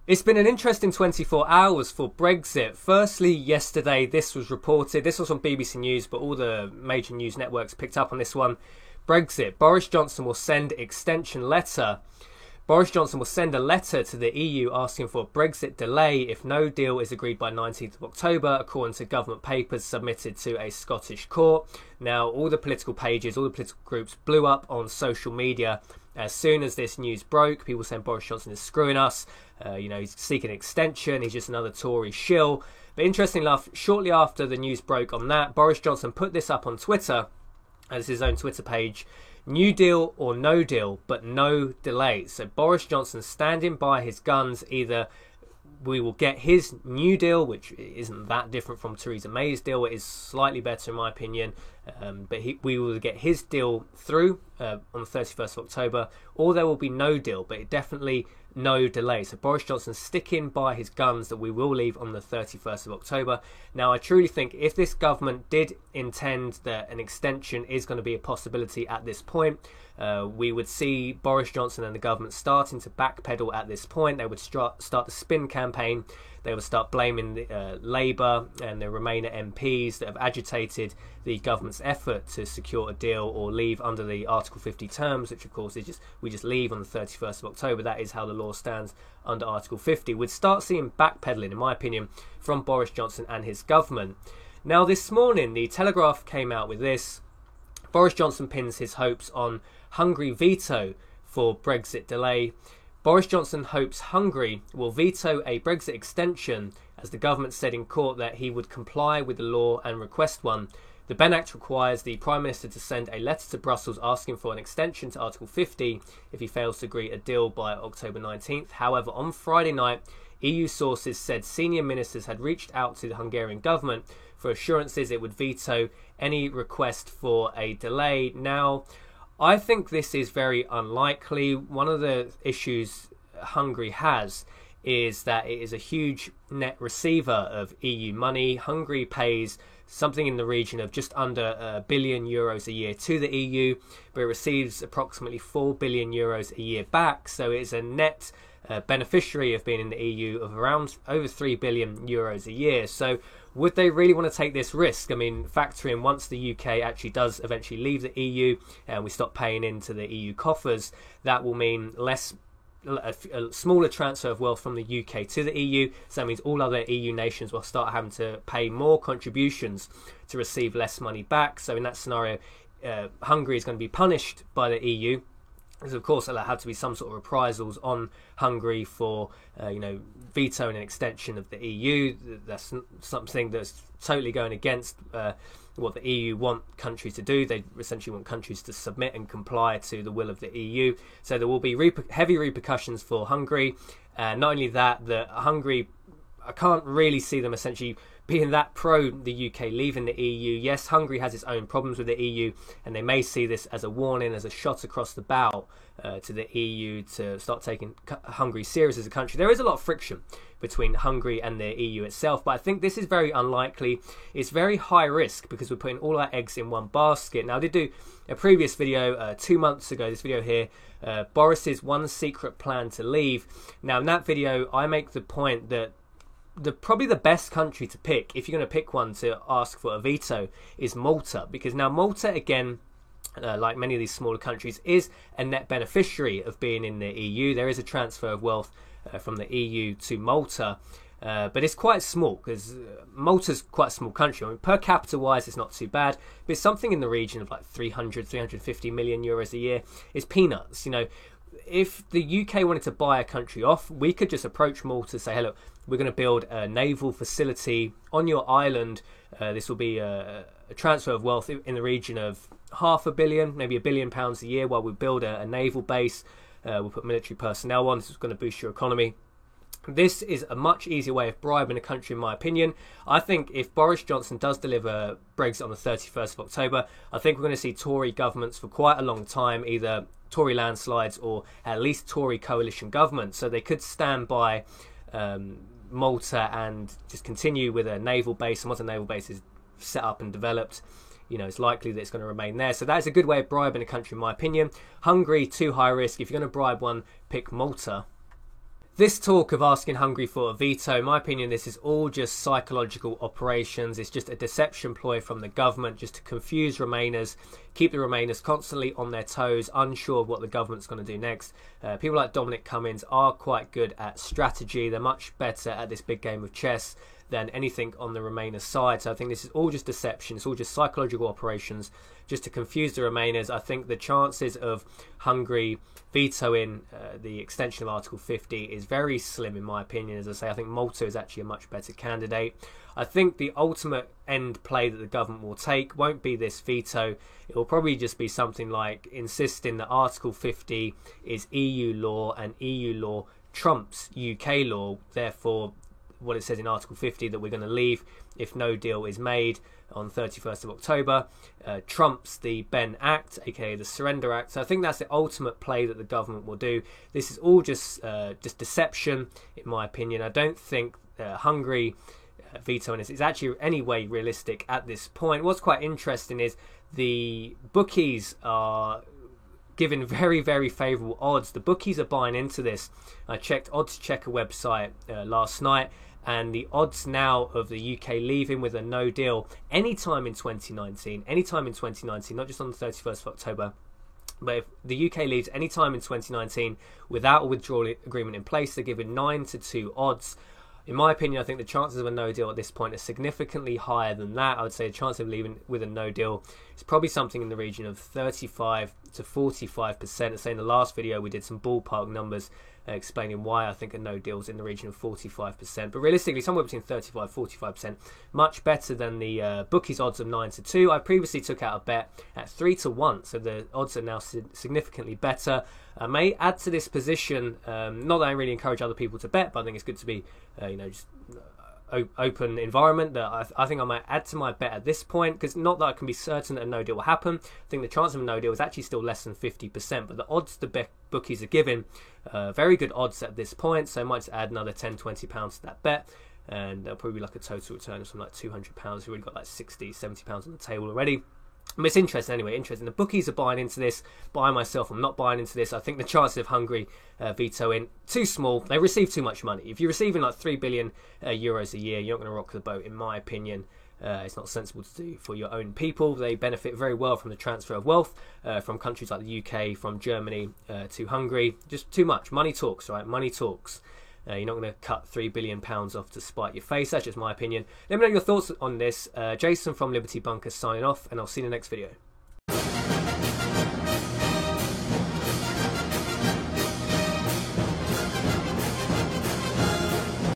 It's been an interesting 24 hours for Brexit. Firstly, yesterday this was reported. This was on BBC News, but all the major news networks picked up on this one. Brexit. Boris Johnson will send extension letter. Boris Johnson will send a letter to the EU asking for a Brexit delay if no deal is agreed by 19th of October, according to government papers submitted to a Scottish court. Now, all the political pages, all the political groups blew up on social media as soon as this news broke. People saying Boris Johnson is screwing us. He's seeking extension. He's just another Tory shill. But interestingly enough, shortly after the news broke on that, Boris Johnson put this up on Twitter as his own Twitter page. New deal or no deal, but no delay. So Boris Johnson standing by his guns. Either we will get his new deal, which isn't that different from Theresa May's deal. It is slightly better in my opinion. But we will get his deal through on the 31st of October, or there will be no deal, but definitely no delay. So Boris Johnson sticking by his guns that we will leave on the 31st of October. Now, I truly think if this government did intend that an extension is going to be a possibility at this point, we would see Boris Johnson and the government starting to backpedal at this point. They would start the spin campaign. They would start blaming the Labour and the Remainer MPs that have agitated the government's effort to secure a deal or leave under the Article 50 terms, which of course is we just leave on the 31st of October. That is how the law stands under Article 50. We'd start seeing backpedaling, in my opinion, from Boris Johnson and his government. Now, this morning, the Telegraph came out with this. Boris Johnson pins his hopes on Hungary veto for Brexit delay. Boris Johnson hopes Hungary will veto a Brexit extension, as the government said in court that he would comply with the law and request one. The Benn Act requires the Prime Minister to send a letter to Brussels asking for an extension to Article 50 if he fails to agree a deal by October 19th. However, on Friday night, EU sources said senior ministers had reached out to the Hungarian government for assurances it would veto any request for a delay. Now, I think this is very unlikely. One of the issues Hungary has is that it is a huge net receiver of EU money. Hungary pays something in the region of just under €1 billion a year to the EU, but it receives approximately €4 billion a year back. So it's a net beneficiary of being in the EU of around over €3 billion a year. So would they really want to take this risk? I mean, factor in once the UK actually does eventually leave the EU and we stop paying into the EU coffers, that will mean a smaller transfer of wealth from the UK to the EU. So that means all other EU nations will start having to pay more contributions to receive less money back. So in that scenario, Hungary is going to be punished by the EU. Because of course there had to be some sort of reprisals on Hungary for vetoing an extension of the EU. That's something that's totally going against what the EU want countries to do. They essentially want countries to submit and comply to the will of the EU. So there will be heavy repercussions for Hungary. Not only that, Hungary, I can't really see them essentially being that pro the UK leaving the EU. Yes, Hungary has its own problems with the EU, and they may see this as a warning, as a shot across the bow to the EU to start taking Hungary serious as a country. There is a lot of friction between Hungary and the EU itself, but I think this is very unlikely. It's very high risk because we're putting all our eggs in one basket. Now, I did do a previous video 2 months ago, this video here, Boris's one secret plan to leave. Now, in that video, I make the point that probably the best country to pick, if you're going to pick one to ask for a veto, is Malta. Because now Malta, again, like many of these smaller countries, is a net beneficiary of being in the EU. There is a transfer of wealth from the EU to Malta. But it's quite small because Malta's quite a small country. I mean, per capita wise, it's not too bad, but it's something in the region of like 350 million euros a year. It's peanuts. If the UK wanted to buy a country off, we could just approach Malta and say, hey, look, we're going to build a naval facility on your island. This will be a transfer of wealth in the region of £500 million, maybe £1 billion a year while we build a naval base. We'll put military personnel on. This is going to boost your economy. This is a much easier way of bribing a country, in my opinion. I think if Boris Johnson does deliver Brexit on the 31st of October, I think we're going to see Tory governments for quite a long time, either Tory landslides or at least Tory coalition governments. So they could stand by Malta and just continue with a naval base. And once a naval base is set up and developed, it's likely that it's going to remain there. So that is a good way of bribing a country, in my opinion. Hungary, too high risk. If you're going to bribe one, pick Malta. This talk of asking Hungary for a veto, in my opinion, this is all just psychological operations. It's just a deception ploy from the government just to confuse Remainers, keep the Remainers constantly on their toes, unsure of what the government's going to do next. People like Dominic Cummings are quite good at strategy. They're much better at this big game of chess than anything on the Remainer side. So I think this is all just deception. It's all just psychological operations just to confuse the Remainers. I think the chances of Hungary vetoing the extension of Article 50 is very slim, in my opinion. As I say, I think Malta is actually a much better candidate. I think the ultimate end play that the government will take won't be this veto. It will probably just be something like insisting that Article 50 is EU law and EU law trumps UK law. Therefore, what it says in Article 50 that we're going to leave if no deal is made on 31st of October trumps the Benn Act, aka the Surrender Act. So I think that's the ultimate play that the government will do. This is all just deception, in my opinion. I don't think Hungary vetoing this is actually any way realistic at this point. What's quite interesting is the bookies are given very, very favourable odds. The bookies are buying into this. I checked Odds Checker website last night, and the odds now of the UK leaving with a no deal anytime in 2019, not just on the 31st of October, but if the UK leaves anytime in 2019 without a withdrawal agreement in place, they're given 9-2 odds. In my opinion, I think the chances of a no deal at this point are significantly higher than that. I would say the chance of leaving with a no deal is probably something in the region of 35 to 45%. I say in the last video we did some ballpark numbers explaining why I think a no deal is in the region of 45%. But realistically, somewhere between 35 and 45%, much better than the bookies' odds of 9-2. I previously took out a bet at 3-1, so the odds are now significantly better. I may add to this position, not that I really encourage other people to bet, but I think it's good to be, just open environment. That I think I might add to my bet at this point, because not that I can be certain that a no deal will happen. I think the chance of a no deal is actually still less than 50%, but the odds the bookies are giving, very good odds at this point. So I might just add another £10-20 to that bet, and there'll probably be like a total return of something like £200. We've already got like £60-70 on the table already. But it's interesting anyway, interesting. The bookies are buying into this, but I myself am not buying into this. I think the chances of Hungary vetoing, too small. They receive too much money. If you're receiving like 3 billion euros a year, you're not going to rock the boat, in my opinion. It's not sensible to do for your own people. They benefit very well from the transfer of wealth from countries like the UK, from Germany to Hungary. Just too much. Money talks, right? Money talks. You're not going to cut £3 billion off to spite your face. That's just my opinion. Let me know your thoughts on this. Jason from Liberty Bunker signing off, and I'll see you in the next video.